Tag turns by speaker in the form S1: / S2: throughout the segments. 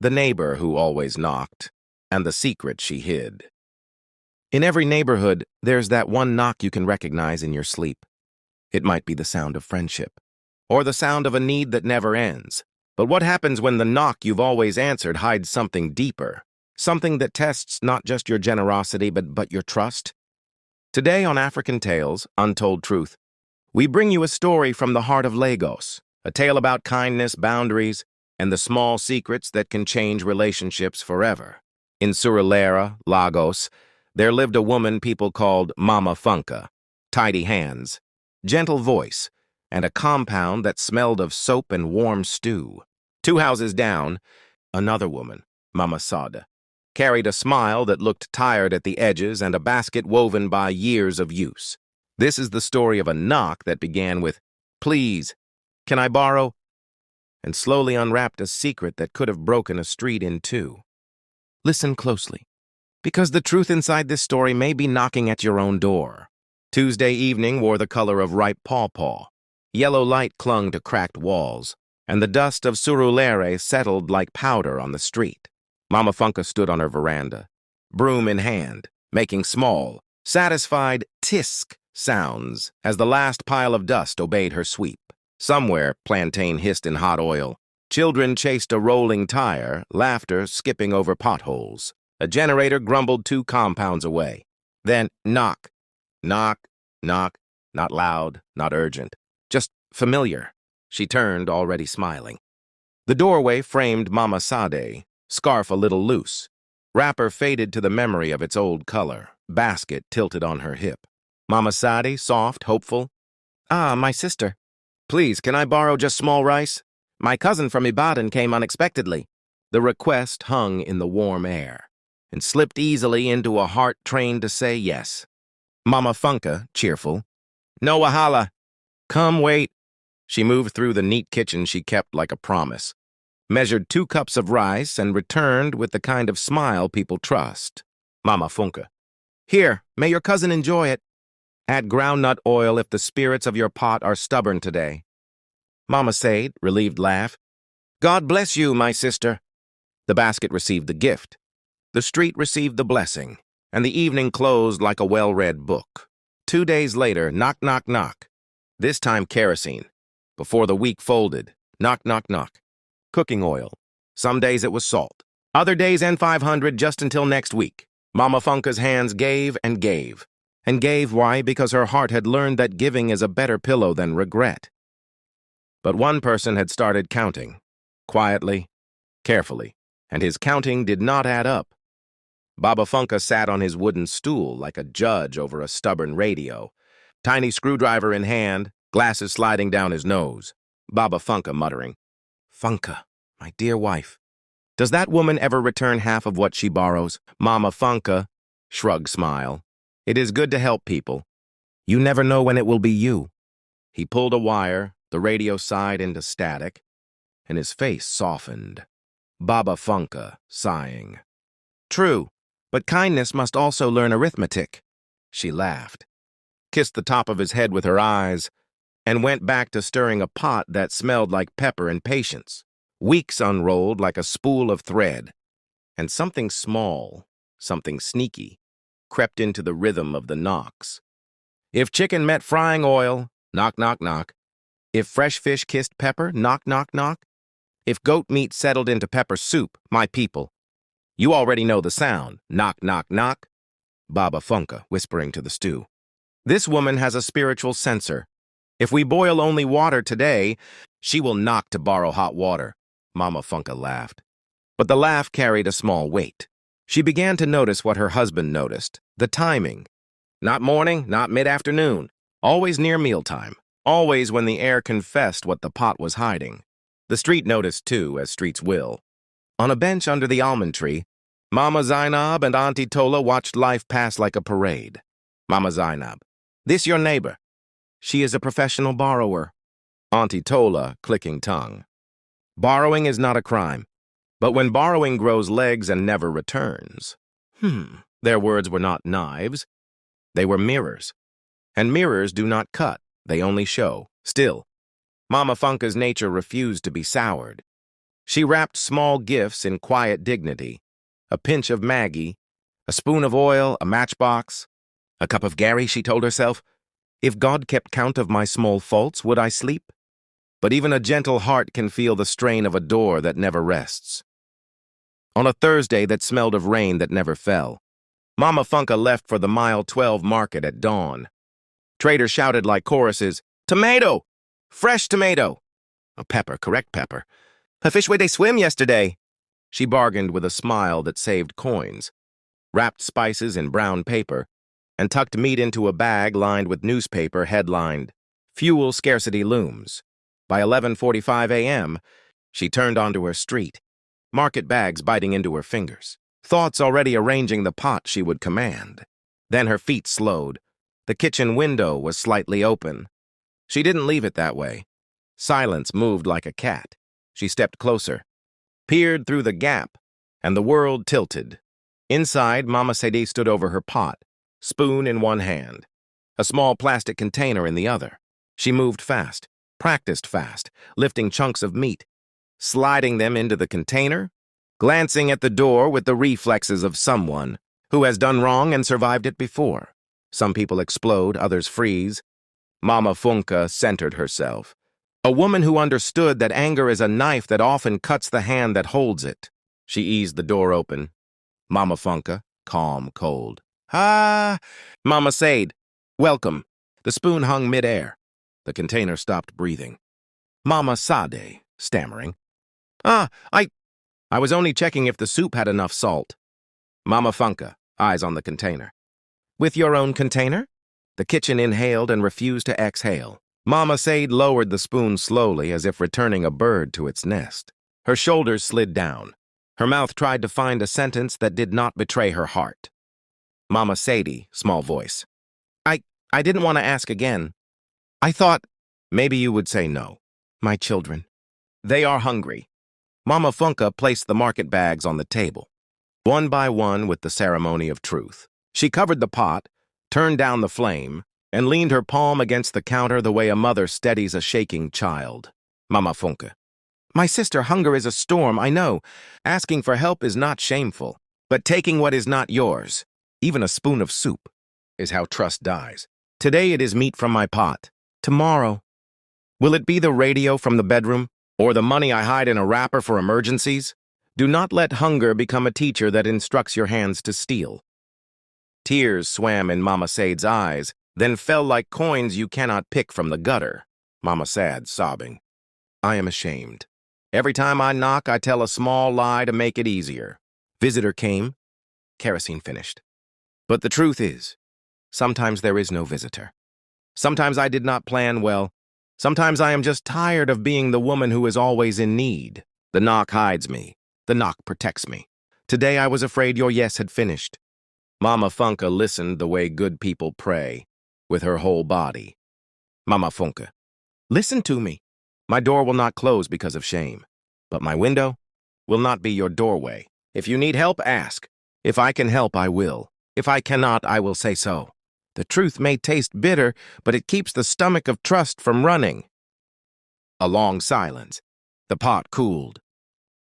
S1: the neighbor who always knocked, and the secret she hid. In every neighborhood, there's that one knock you can recognize in your sleep. It might be the sound of friendship, or the sound of a need that never ends. But what happens when the knock you've always answered hides something deeper? Something that tests not just your generosity, but your trust? Today on African Tales, Untold Truth, we bring you a story from the heart of Lagos, a tale about kindness, boundaries, and the small secrets that can change relationships forever. In Surulere, Lagos, there lived a woman people called Mama Funke. Tidy hands, gentle voice, and a compound that smelled of soap and warm stew. 2 houses down, another woman, Mama Sada, carried a smile that looked tired at the edges and a basket woven by years of use. This is the story of a knock that began with, "Please, can I borrow?" and slowly unwrapped a secret that could have broken a street in two. Listen closely, because the truth inside this story may be knocking at your own door. Tuesday evening wore the color of ripe pawpaw. Yellow light clung to cracked walls, and the dust of Surulere settled like powder on the street. Mama Funke stood on her veranda, broom in hand, making small, satisfied tisk sounds as the last pile of dust obeyed her sweep. Somewhere, plantain hissed in hot oil. Children chased a rolling tire, laughter skipping over potholes. A generator grumbled 2 compounds away. Then, knock, knock, knock, not loud, not urgent, just familiar. She turned, already smiling. The doorway framed Mama Sade, scarf a little loose. Wrapper faded to the memory of its old color, basket tilted on her hip. Mama Sade, soft, hopeful. "Ah, my sister. Please, can I borrow just small rice? My cousin from Ibadan came unexpectedly." The request hung in the warm air and slipped easily into a heart trained to say yes. Mama Funke, cheerful. "No wahala. Come, wait." She moved through the neat kitchen she kept like a promise, measured 2 cups of rice, and returned with the kind of smile people trust. Mama Funke. "Here, may your cousin enjoy it. Add groundnut oil if the spirits of your pot are stubborn today." Mama Sade, relieved laugh. "God bless you, my sister." The basket received the gift. The street received the blessing, and the evening closed like a well-read book. 2 days later, knock, knock, knock. This time kerosene. Before the week folded, knock, knock, knock. Cooking oil. Some days it was salt. Other days N500 just until next week. Mama Funke's hands gave and gave. And gave, why? Because her heart had learned that giving is a better pillow than regret. But one person had started counting. Quietly, carefully. And his counting did not add up. Baba Funke sat on his wooden stool like a judge over a stubborn radio. Tiny screwdriver in hand, glasses sliding down his nose. Baba Funke muttering, "Funke, my dear wife. Does that woman ever return half of what she borrows?" Mama Funke, shrug smile. "It is good to help people. You never know when it will be you." He pulled a wire, the radio sighed into static, and his face softened. Baba Funke, sighing. "True, but kindness must also learn arithmetic." She laughed, kissed the top of his head with her eyes, and went back to stirring a pot that smelled like pepper and patience. Weeks unrolled like a spool of thread, and something small, something sneaky, crept into the rhythm of the knocks. If chicken met frying oil, knock, knock, knock. If fresh fish kissed pepper, knock, knock, knock. If goat meat settled into pepper soup, my people. You already know the sound, knock, knock, knock. Baba Funke, whispering to the stew. "This woman has a spiritual censor. If we boil only water today, she will knock to borrow hot water." Mama Funke laughed. But the laugh carried a small weight. She began to notice what her husband noticed, the timing. Not morning, not mid-afternoon, always near mealtime, always when the air confessed what the pot was hiding. The street noticed too, as streets will. On a bench under the almond tree, Mama Zainab and Auntie Tola watched life pass like a parade. Mama Zainab, "This your neighbor. She is a professional borrower." Auntie Tola, clicking tongue. "Borrowing is not a crime, but when borrowing grows legs and never returns." Their words were not knives. They were mirrors. And mirrors do not cut, they only show. Still, Mama Funke's nature refused to be soured. She wrapped small gifts in quiet dignity. A pinch of Maggie, a spoon of oil, a matchbox, a cup of Gary, she told herself. If God kept count of my small faults, would I sleep? But even a gentle heart can feel the strain of a door that never rests. On a Thursday that smelled of rain that never fell, Mama Funke left for the Mile 12 market at dawn. Traders shouted like choruses, "Tomato! Fresh tomato!" A pepper, correct pepper. "A fish way they swim yesterday." She bargained with a smile that saved coins, wrapped spices in brown paper, and tucked meat into a bag lined with newspaper headlined, "Fuel Scarcity Looms." By 11:45 a.m., she turned onto her street, market bags biting into her fingers, thoughts already arranging the pot she would command. Then her feet slowed. The kitchen window was slightly open. She didn't leave it that way. Silence moved like a cat. She stepped closer, peered through the gap, and the world tilted. Inside, Mama Sadie stood over her pot, spoon in one hand, a small plastic container in the other. She moved fast, practiced fast, lifting chunks of meat, sliding them into the container, glancing at the door with the reflexes of someone who has done wrong and survived it before. Some people explode, others freeze. Mama Funke centered herself. A woman who understood that anger is a knife that often cuts the hand that holds it. She eased the door open. Mama Funke, calm, cold. "Ah, Mama Sade, welcome." The spoon hung midair. The container stopped breathing. Mama Sade, stammering. I was only checking if the soup had enough salt." Mama Funke, eyes on the container. "With your own container?" The kitchen inhaled and refused to exhale. Mama Sade lowered the spoon slowly as if returning a bird to its nest. Her shoulders slid down. Her mouth tried to find a sentence that did not betray her heart. Mama Sadie, small voice. I didn't want to ask again. I thought maybe you would say no. My children. They are hungry." Mama Funke placed the market bags on the table, one by one with the ceremony of truth. She covered the pot, turned down the flame, and leaned her palm against the counter the way a mother steadies a shaking child. Mama Funke. "My sister, hunger is a storm, I know. Asking for help is not shameful. But taking what is not yours, even a spoon of soup, is how trust dies. Today it is meat from my pot. Tomorrow, will it be the radio from the bedroom, or the money I hide in a wrapper for emergencies? Do not let hunger become a teacher that instructs your hands to steal." Tears swam in Mama Sade's eyes, then fell like coins you cannot pick from the gutter. Mama Sad, sobbing. "I am ashamed. Every time I knock, I tell a small lie to make it easier. Visitor came, kerosene finished. But the truth is, sometimes there is no visitor. Sometimes I did not plan well. Sometimes I am just tired of being the woman who is always in need. The knock hides me. The knock protects me. Today I was afraid your yes had finished." Mama Funke listened the way good people pray, with her whole body. Mama Funke. "Listen to me. My door will not close because of shame. But my window will not be your doorway. If you need help, ask. If I can help, I will. If I cannot, I will say so. The truth may taste bitter, but it keeps the stomach of trust from running." A long silence. The pot cooled.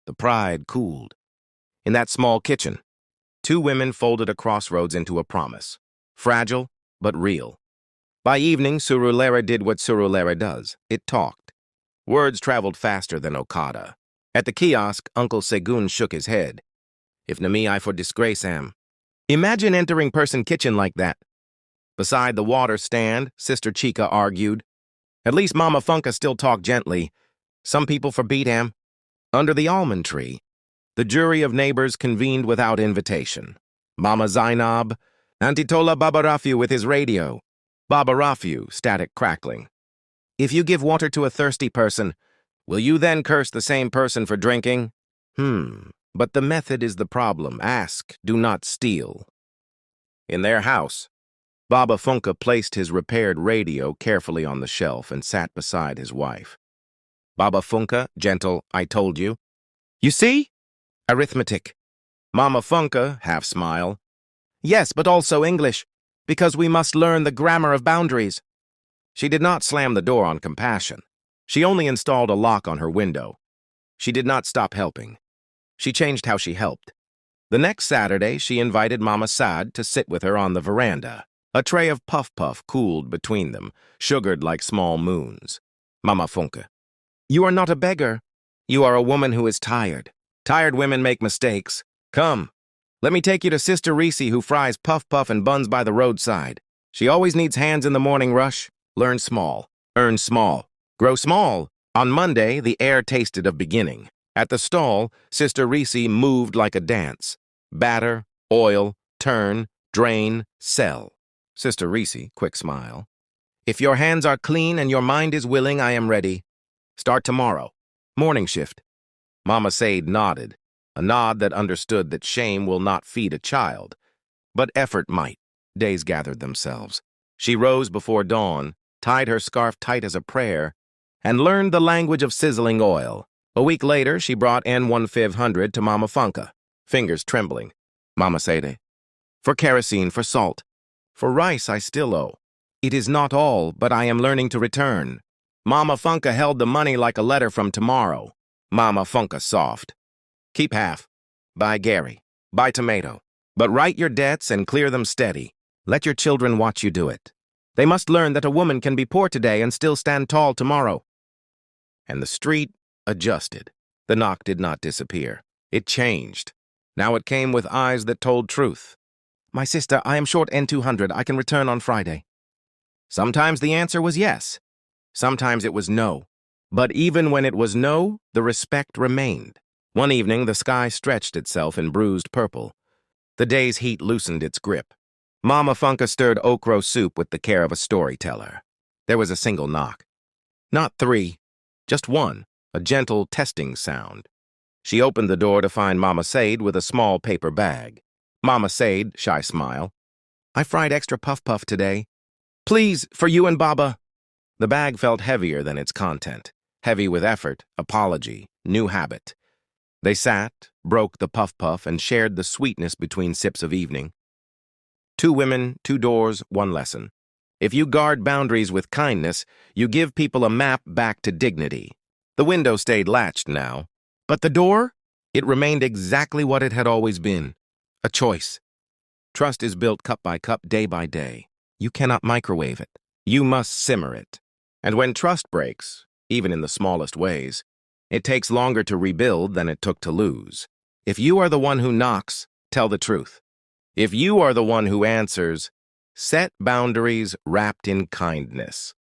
S1: The pride cooled. In that small kitchen, two women folded a crossroads into a promise. Fragile, but real. By evening, Surulere did what Surulere does. It talked. Words traveled faster than Okada. At the kiosk, Uncle Segun shook his head. "If na me, I for disgrace am." Imagine entering person kitchen like that. Beside the water stand, Sister Chica argued. At least Mama Funke still talked gently. Some people forbid him. Under the almond tree, the jury of neighbors convened without invitation. Mama Zainab, Antitola Baba Rafiu with his radio. Baba Rafiu, static crackling. "If you give water to a thirsty person, will you then curse the same person for drinking?" But the method is the problem. Ask, do not steal. In their house, Baba Funke placed his repaired radio carefully on the shelf and sat beside his wife. Baba Funke, gentle, "I told you." "You see? Arithmetic." Mama Funke, half smile. "Yes, but also English, because we must learn the grammar of boundaries." She did not slam the door on compassion. She only installed a lock on her window. She did not stop helping. She changed how she helped. The next Saturday, she invited Mama Sad to sit with her on the veranda. A tray of puff-puff cooled between them, sugared like small moons. Mama Funke, you are not a beggar. You are a woman who is tired. Tired women make mistakes. Come, let me take you to Sister Reese, who fries puff-puff and buns by the roadside. She always needs hands in the morning rush. Learn small, earn small, grow small. On Monday, the air tasted of beginning. At the stall, Sister Reese moved like a dance. Batter, oil, turn, drain, sell. Sister Reese, quick smile. If your hands are clean and your mind is willing, I am ready. Start tomorrow. Morning shift. Mama Sade nodded, a nod that understood that shame will not feed a child. But effort might. Days gathered themselves. She rose before dawn, tied her scarf tight as a prayer, and learned the language of sizzling oil. A week later, she brought N1500 to Mama Funke, fingers trembling. Mama Sade, for kerosene, for salt, for rice I still owe. It is not all, but I am learning to return. Mama Funke held the money like a letter from tomorrow. Mama Funke soft. Keep half. Buy Gary. Buy tomato. But write your debts and clear them steady. Let your children watch you do it. They must learn that a woman can be poor today and still stand tall tomorrow. And the street adjusted. The knock did not disappear. It changed. Now it came with eyes that told truth. My sister, I am short N200. I can return on Friday. Sometimes the answer was yes. Sometimes it was no. But even when it was no, the respect remained. One evening, the sky stretched itself in bruised purple. The day's heat loosened its grip. Mama Funke stirred okra soup with the care of a storyteller. There was a single knock. Not three, just one, a gentle testing sound. She opened the door to find Mama Sade with a small paper bag. Mama Sade, shy smile. I fried extra puff-puff today. Please, for you and Baba. The bag felt heavier than its content, heavy with effort, apology, new habit. They sat, broke the puff-puff, and shared the sweetness between sips of evening. 2 women, 2 doors, 1 lesson. If you guard boundaries with kindness, you give people a map back to dignity. The window stayed latched now, but the door? It remained exactly what it had always been, a choice. Trust is built cup by cup, day by day. You cannot microwave it. You must simmer it. And when trust breaks, even in the smallest ways, it takes longer to rebuild than it took to lose. If you are the one who knocks, tell the truth. If you are the one who answers, set boundaries wrapped in kindness.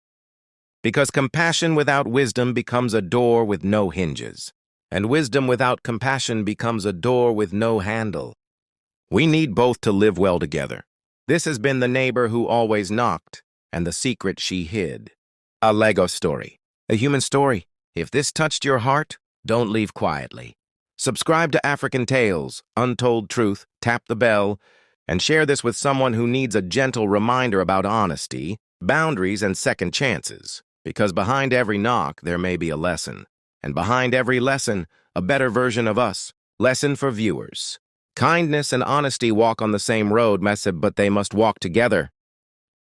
S1: Because compassion without wisdom becomes a door with no hinges, and wisdom without compassion becomes a door with no handle. We need both to live well together. This has been the neighbor who always knocked, and the secret she hid. A Lego story, a human story. If this touched your heart, don't leave quietly. Subscribe to African Tales, Untold Truth, tap the bell, and share this with someone who needs a gentle reminder about honesty, boundaries, and second chances. Because behind every knock, there may be a lesson. And behind every lesson, a better version of us. Lesson for viewers. Kindness and honesty walk on the same road, but they must walk together.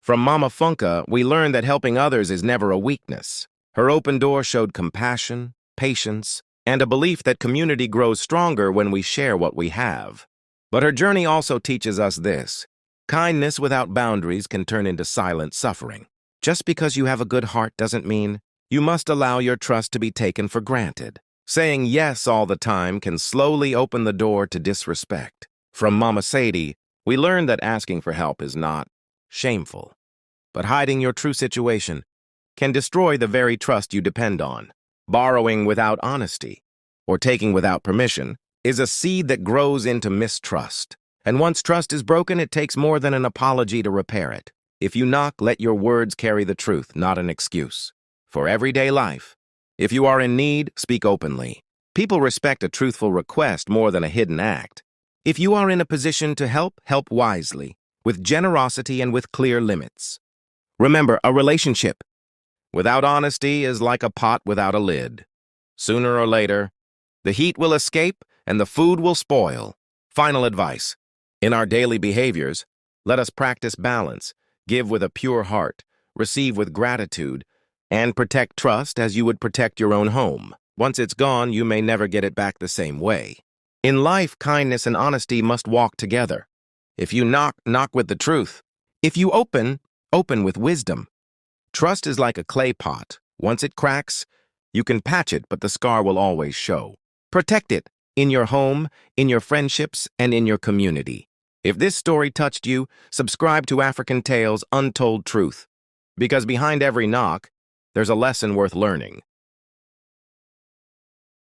S1: From Mama Funke, we learned that helping others is never a weakness. Her open door showed compassion, patience, and a belief that community grows stronger when we share what we have. But her journey also teaches us this. Kindness without boundaries can turn into silent suffering. Just because you have a good heart doesn't mean you must allow your trust to be taken for granted. Saying yes all the time can slowly open the door to disrespect. From Mama Sade, we learned that asking for help is not shameful. But hiding your true situation can destroy the very trust you depend on. Borrowing without honesty, or taking without permission, is a seed that grows into mistrust. And once trust is broken, it takes more than an apology to repair it. If you knock, let your words carry the truth, not an excuse. For everyday life, if you are in need, speak openly. People respect a truthful request more than a hidden act. If you are in a position to help, help wisely, with generosity and with clear limits. Remember, a relationship without honesty is like a pot without a lid. Sooner or later, the heat will escape and the food will spoil. Final advice. In our daily behaviors, let us practice balance, give with a pure heart, receive with gratitude, and protect trust as you would protect your own home. Once it's gone, you may never get it back the same way. In life, kindness and honesty must walk together. If you knock, knock with the truth. If you open, open with wisdom. Trust is like a clay pot. Once it cracks, you can patch it, but the scar will always show. Protect it in your home, in your friendships, and in your community. If this story touched you, subscribe to African Tales Untold Truth. Because behind every knock, there's a lesson worth learning.